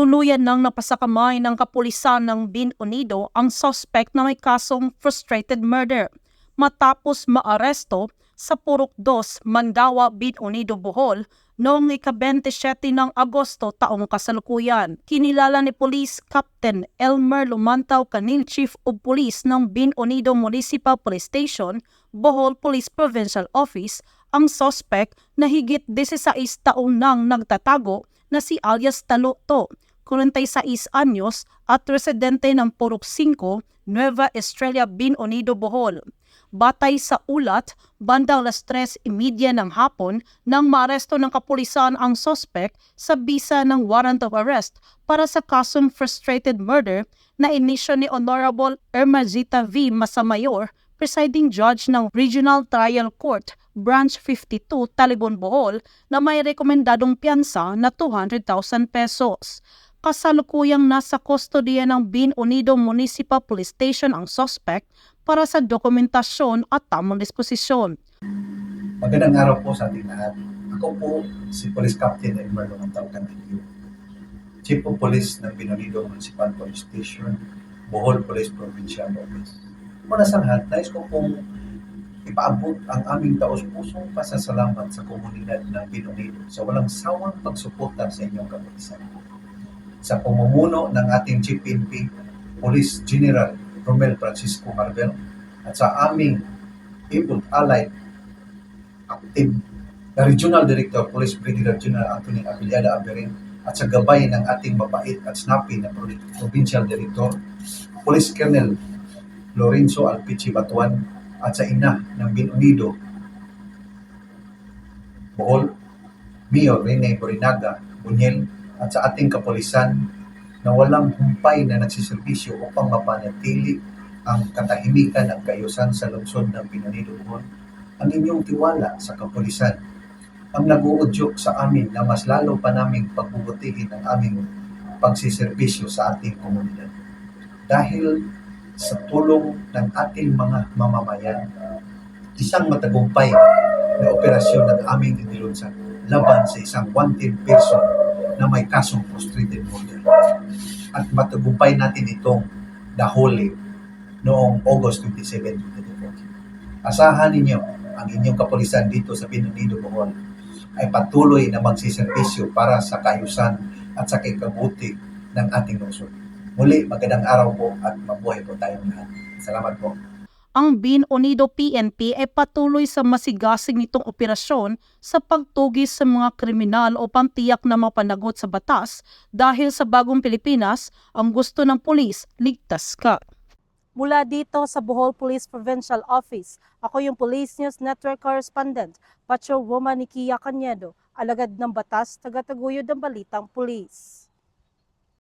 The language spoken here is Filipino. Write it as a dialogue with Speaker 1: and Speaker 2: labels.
Speaker 1: Tuluyan nang napasakamay ng kapulisan ng Binondo ang suspect na may kasong frustrated murder matapos maaresto sa Purok 2, Mandawa, Binondo, Bohol noong ika-27 ng Agosto taong kasalukuyan. Kinilala ni Police Captain Elmer Lumantaw Canil, Chief of Police ng Binondo Municipal Police Station, Bohol Police Provincial Office, ang suspect na higit 16 taong nang nagtatago na si alias Taluto, 46 anyos at residente ng Purok 5, Nueva Estrella, Binondo, Bohol. Batay sa ulat, bandang 3:30 ng hapon nang maaresto ng kapulisan ang suspect sa bisa ng warrant of arrest para sa kasong frustrated murder na inisyo ni Honorable Ermazita V. Masamayor, presiding judge ng Regional Trial Court, Branch 52, Talibon, Bohol, na may rekomendadong piyansa na 200,000 pesos. Kasalukuyang nasa kustodiya ng Binondo Municipal Police Station ang suspect para sa dokumentasyon at tamang disposisyon.
Speaker 2: Magandang araw po sa ating lahat. Ako po si Police Captain Elmer Lumantaw Canil, Chief of Police ng Binondo Municipal Police Station, Bohol Police Provincial Office. Muna sa lahat, nais ko pong ipaabot ang aming taos-pusong pasasalamat sa komunidad ng Binondo sa walang sawang pagsuporta sa inyong kapulisan. Sa pamumuno ng ating Chief PNP, Police General Romel Francisco Marvel, at sa aming able allied active na Regional Director Police Brigadier General Anthony Abiliada Aberin, at sa gabay ng ating mabait at snappy na Provincial Director Police Colonel Lorenzo Alpici Batuan, at sa ina ng Binondo Bohol, Mayor Rene Borinaga Bunyel, at sa ating kapulisan na walang humpay na nagsiservisyo upang mapanatili ang katahimikan at kaayusan sa lungsod ng Binondo Bohol. Ang inyong tiwala sa kapulisan ang nag-uudyok sa amin na mas lalo pa naming pagbubutihin ang aming pagsiservisyo sa ating komunidad. Dahil sa tulong ng ating mga mamamayan, isang matagumpay na operasyon ang aming inilunsad laban sa isang wanted person na may kasong frustrated murder. At matagumpay natin itong dahuli noong August 27, 2024. Asahan ninyo ang inyong kapulisan dito sa Binondo, Bohol ay patuloy na magsiservisyo para sa kaayusan at sa kikabuti ng ating lungsod. Muli, magandang araw po at mabuhay po tayong lahat. Salamat po.
Speaker 1: Ang Binondo PNP ay patuloy sa masigasig nitong operasyon sa pagtugis sa mga kriminal o pamtiyak na mapanagot sa batas dahil sa bagong Pilipinas, ang gusto ng pulis, ligtas ka. Mula dito sa Bohol Police Provincial Office, ako yung Police News Network Correspondent, Patrolwoman Nikia Canedo, alagad ng batas, tagataguyod ng balitang pulis.